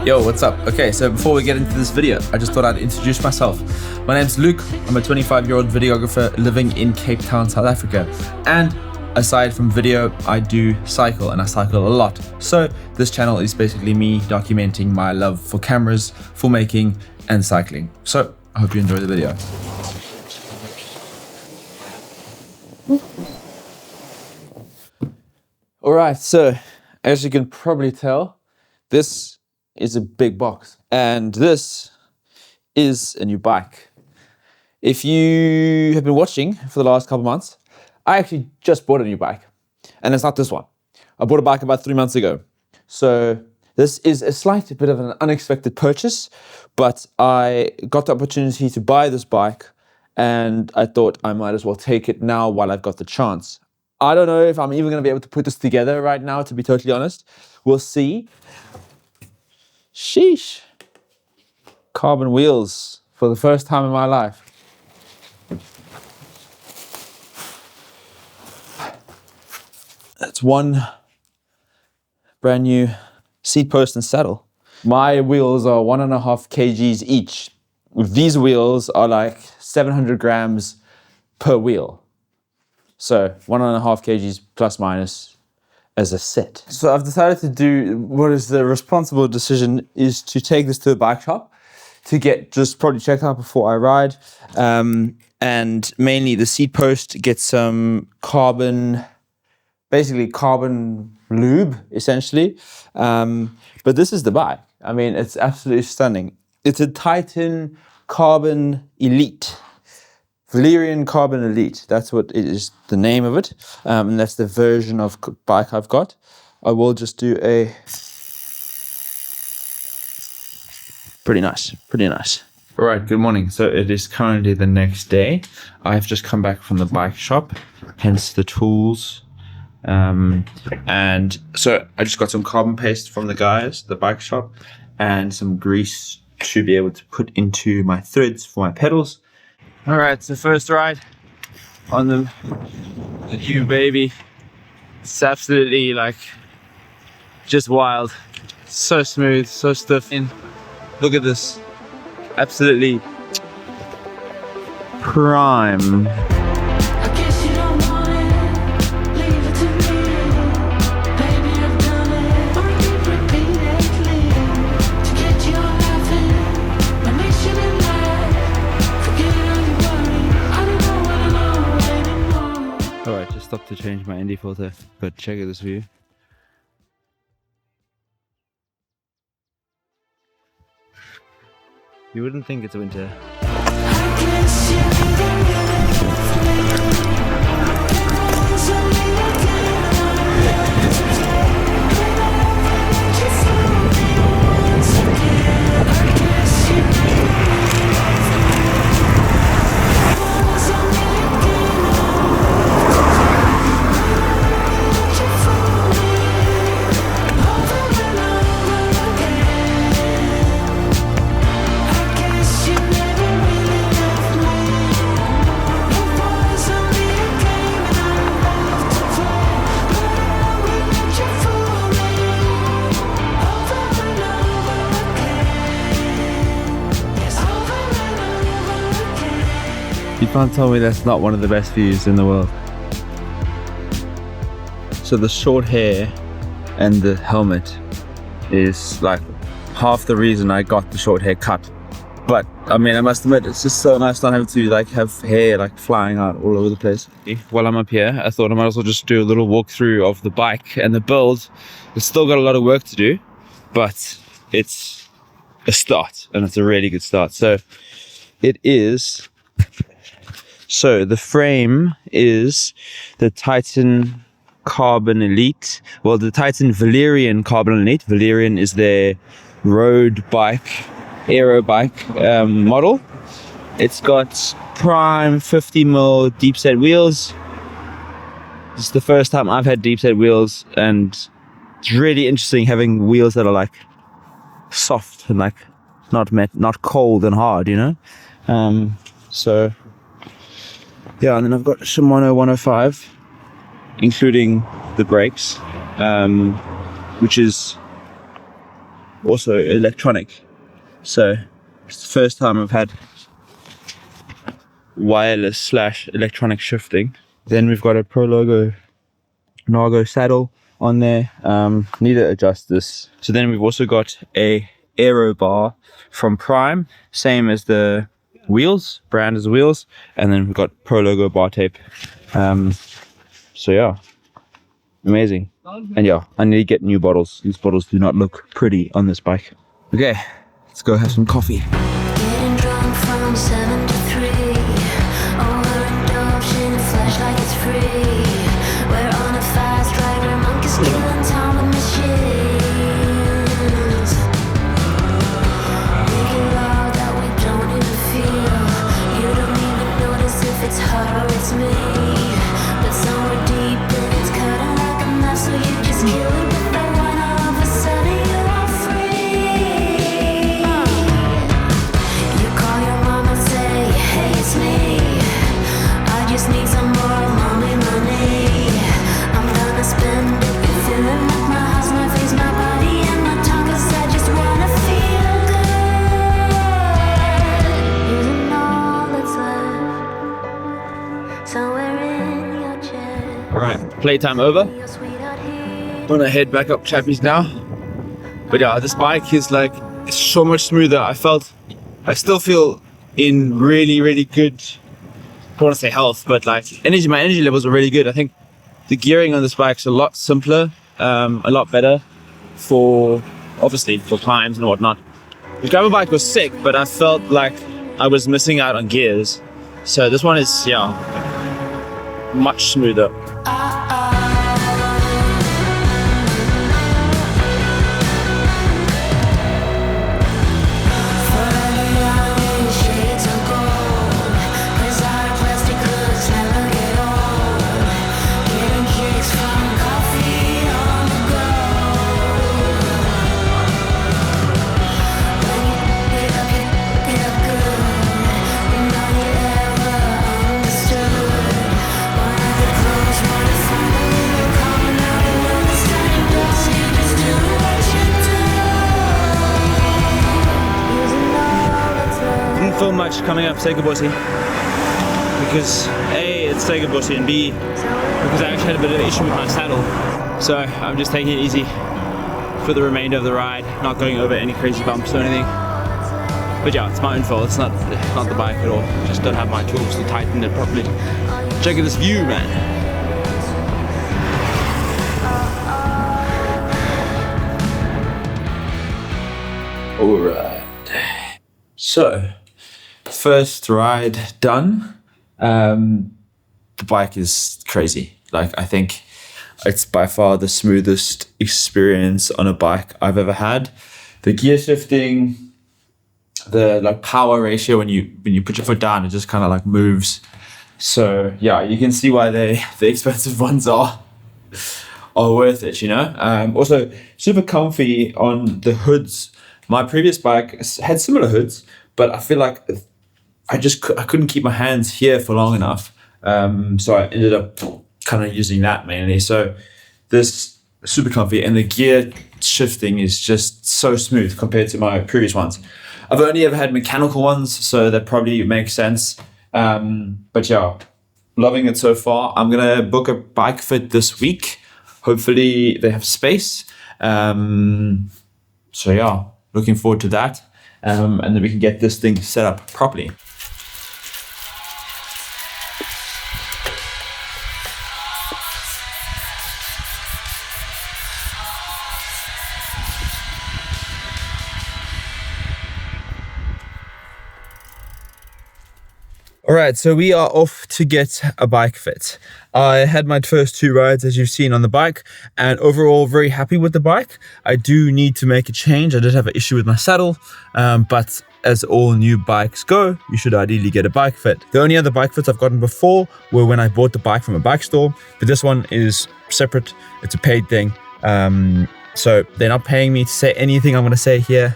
Yo, what's up? Okay, so before we get into this video, I just thought I'd introduce myself. My name's Luke. I'm a 25-year-old videographer living in Cape Town, South Africa. And aside from video, I do cycle, and I cycle a lot. So this channel is basically me documenting my love for cameras, filmmaking, and cycling. So I hope you enjoy the video. All right, so as you can probably tell, this is a big box, and this is a new bike. If you have been watching for the last couple months, I actually just bought a new bike, and it's not this one. I bought a bike about 3 months ago. So this is a slight bit of an unexpected purchase, but I got the opportunity to buy this bike, and I thought I might as well take it now while I've got the chance. I don't know if I'm even going to be able to put this together right now, to be totally honest. We'll see. Sheesh. Carbon wheels for the first time in my life. That's one brand new seat post and saddle. My wheels are 1.5 kgs each. These wheels are like 700 grams per wheel. So 1.5 kgs plus minus as a set. So I've decided to do what is the responsible decision is to take this to the bike shop to get just probably checked out before I ride. And mainly the seat post, get some basically carbon lube essentially. But this is the bike. I mean, it's absolutely stunning. It's a Titan Carbon Elite. Valerian Carbon Elite, that's what it is, the name of it, and that's the version of bike I've got. I will just do a pretty nice. All right, good morning. So it is currently the next day. I've just come back from the bike shop, hence the tools. And so I just got some carbon paste from the guys, the bike shop, and some grease to be able to put into my threads for my pedals. All right, so first ride on the new baby. It's absolutely like just wild. So smooth, so stiff. And look at this, absolutely prime. Alright, just stopped to change my ND filter, but check out this view. You wouldn't think it's winter. You can't tell me that's not one of the best views in the world. So the short hair and the helmet is like half the reason I got the short hair cut. But I mean, I must admit, it's just so nice not having to like have hair like flying out all over the place. While I'm up here, I thought I might as well just do a little walkthrough of the bike and the build. It's still got a lot of work to do, but it's a start, and it's a really good start. So it is. So the frame is the Titan Carbon Elite. Well, the Titan Valerian Carbon Elite. Valerian is their road bike, aero bike model. It's got prime 50mm deep set wheels. It's the first time I've had deep set wheels, and it's really interesting having wheels that are like soft and like not cold and hard, you know. So yeah, and then I've got Shimano 105, including the brakes, which is also electronic. So it's the first time I've had wireless / electronic shifting. Then we've got a Pro Logo Nargo saddle on there. Need to adjust this. So then we've also got a aero bar from Prime, same as the wheels, brand as the wheels, and then we've got Pro Logo bar tape. So yeah, amazing. And yeah, I need to get new bottles. These bottles do not look pretty on this bike. Okay, let's go have some coffee. Getting drunk from 7 to 3. Overindulged in a flash like it's free. We're on a fast ride where monkeys killing time with machines. Making love that we don't even feel. You don't even notice if it's her or it's me. But somewhere deep in it's cutting like a knife, so you just kill it with that one. All of a sudden you are free. You call your mom and say, hey, it's me. I just need some more mommy money. I'm gonna spend it. You're feeling like my house, my face, my body, and my tongue, 'cause I just wanna feel good. Using all that's left somewhere in your chest. Alright, playtime over. Your sweetheart here. Gonna head back up Chappies now. But yeah, this bike is like, it's so much smoother. I still feel in really good, I don't want to say health, but like my energy levels are really good. I think the gearing on this bike's a lot simpler, a lot better for, obviously, for climbs and whatnot. The gravel bike was sick, but I felt like I was missing out on gears. So this one is, yeah, much smoother. Film much coming up Segabossi because A, it's Segabossi, and B, because I actually had a bit of an issue with my saddle, so I'm just taking it easy for the remainder of the ride, not going over any crazy bumps or anything. But yeah, it's my own fault. It's not the bike at all. Just don't have my tools to tighten it properly. Check out this view, man. All right. So. First ride done. The bike is crazy. Like, I think it's by far the smoothest experience on a bike I've ever had. The gear shifting, the like power ratio when you put your foot down, it just kind of like moves. So yeah, you can see why the expensive ones are worth it, you know. Also super comfy on the hoods. My previous bike had similar hoods, but I feel like I couldn't keep my hands here for long enough. So I ended up kind of using that mainly. So this super comfy, and the gear shifting is just so smooth compared to my previous ones. I've only ever had mechanical ones, so that probably makes sense. But yeah, loving it so far. I'm gonna book a bike fit this week. Hopefully they have space. So yeah, looking forward to that. And then we can get this thing set up properly. All right, so we are off to get a bike fit. I had my first 2 rides, as you've seen, on the bike, and overall very happy with the bike. I do need to make a change. I did have an issue with my saddle, but as all new bikes go, you should ideally get a bike fit. The only other bike fits I've gotten before were when I bought the bike from a bike store, but this one is separate. It's a paid thing. So they're not paying me to say anything I'm going to say here.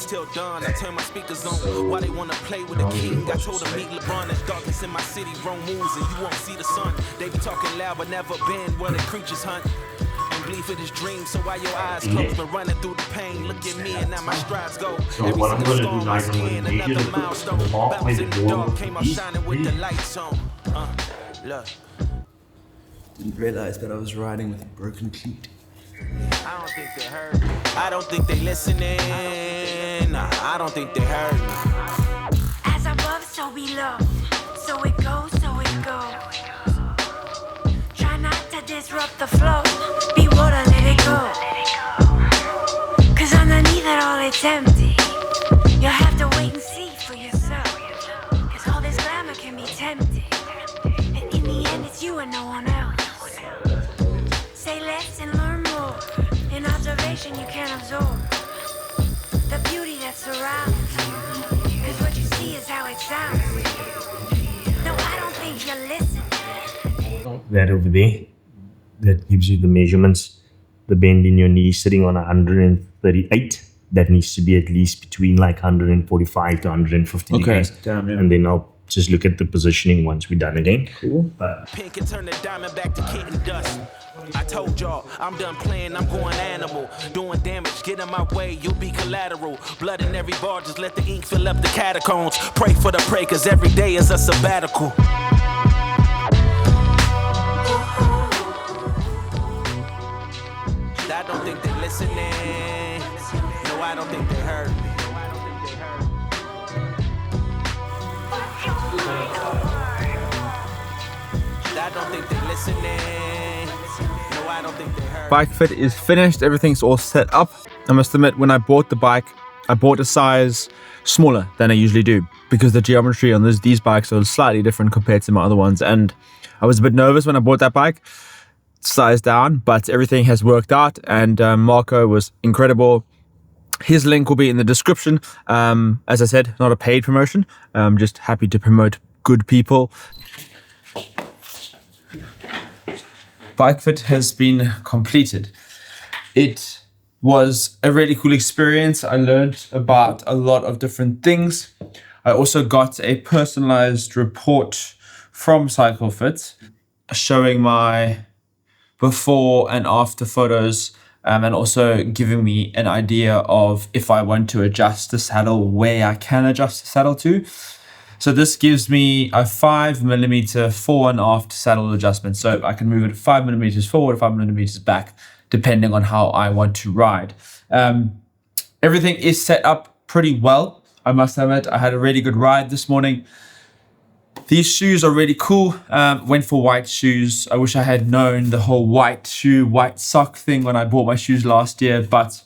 Till dawn, I turn my speakers on. Why they wanna play with the king? I told them meet LeBron. It's darkness in my city, wrong moves, and you won't see the sun. They be talking loud, but never been where the creatures hunt. And bleed for this dream, so while your eyes closed, been running through the pain. Look at me and now my strides go. So Every what I'm single going to do storm now I is I'm going scan, to measure another the milestone. mark Bounce by in the the wall dark, of came the out east. shining with the lights on. Look. Didn't realize that I was riding with a broken cleat. I don't think they heard me. I don't think they listening. Nah, I don't think they heard me. As above, so below. So it goes, so it goes. Try not to disrupt the flow. Be water, let it go. Cause underneath it all, it's empty. You'll have to wait and see for yourself. Cause all this glamour can be tempting. And in the end, it's you and no one else. Say less and learn more. In observation, you can absorb the beauty that surrounds you. Cause what you see is how it sounds. No, I don't think you're listening. That over there, that gives you the measurements. The bend in your knee sitting on 138. That needs to be at least between like 145 to 150 degrees. Damn, yeah. And then I'll just look at the positioning once we're done again. Cool. Pen can turn the diamond back to kitten dust. I told y'all, I'm done playing, I'm going animal. Doing damage, get in my way, you'll be collateral. Blood in every bar, just let the ink fill up the catacombs. Pray for the prey, cause every day is a sabbatical. I don't think they're listening. No, I don't think they heard me. I don't think they're listening. No, I don't think they heard me. Bike fit is finished. Everything's all set up. I must admit, when I bought the bike, I bought a size smaller than I usually do because the geometry on these bikes are slightly different compared to my other ones. And I was a bit nervous when I bought that bike, size down, but everything has worked out. And Marco was incredible. His link will be in the description. As I said, not a paid promotion. I'm just happy to promote good people. Bike fit has been completed. It was a really cool experience. I learned about a lot of different things. I also got a personalized report from CycleFit showing my before and after photos, and also giving me an idea of if I want to adjust the saddle, where I can adjust the saddle to. So this gives me a 5mm fore and aft saddle adjustment. So I can move it 5mm forward, 5mm back, depending on how I want to ride. Everything is set up pretty well, I must admit. I had a really good ride this morning. These shoes are really cool. Went for white shoes. I wish I had known the whole white shoe, white sock thing when I bought my shoes last year, but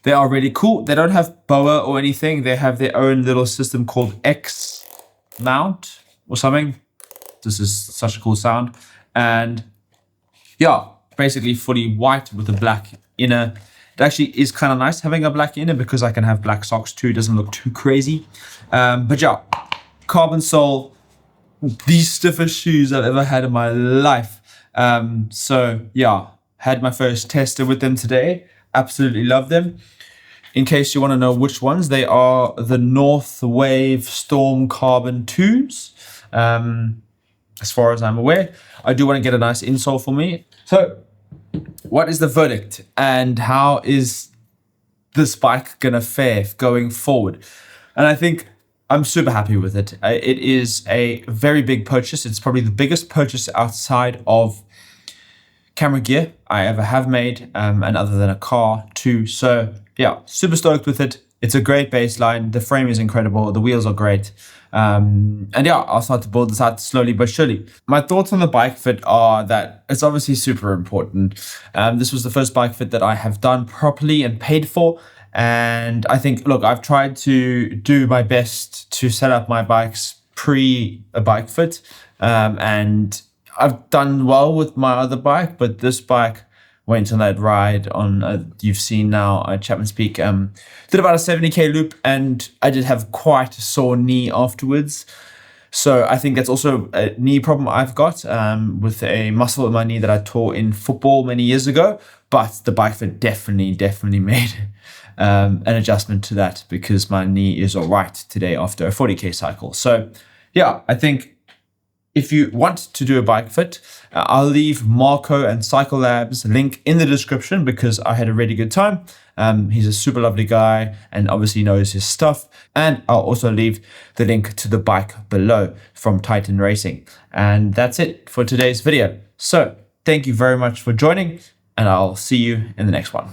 they are really cool. They don't have BOA or anything. They have their own little system called X mount or something. This is such a cool sound. And yeah, basically fully white with a black inner. It actually is kind of nice having a black inner because I can have black socks too. It doesn't look too crazy. But yeah, carbon sole. These stiffest shoes I've ever had in my life. So yeah, had my first tester with them today. Absolutely love them. In case you want to know which ones, they are the North Wave Storm Carbon 2s. As far as I'm aware, I do want to get a nice insole for me. So what is the verdict and how is this bike gonna fare going forward? And I think I'm super happy with it. It is a very big purchase. It's probably the biggest purchase outside of camera gear I ever have made, and other than a car too. So yeah, super stoked with it. It's a great baseline. The frame is incredible. The wheels are great. And yeah, I'll start to build this out slowly but surely. My thoughts on the bike fit are that it's obviously super important. This was the first bike fit that I have done properly and paid for. And I think, look, I've tried to do my best to set up my bikes pre a bike fit. And I've done well with my other bike, but this bike went on that ride on, you've seen now at Chapman's Peak, did about a 70k loop, and I did have quite a sore knee afterwards. So I think that's also a knee problem I've got with a muscle in my knee that I tore in football many years ago. But the bike fit definitely made an adjustment to that because my knee is all right today after a 40k cycle. So yeah, I think if you want to do a bike fit, I'll leave Marco and Cycle Labs link in the description because I had a really good time. He's a super lovely guy and obviously knows his stuff. And I'll also leave the link to the bike below from Titan Racing. And that's it for today's video. So thank you very much for joining, and I'll see you in the next one.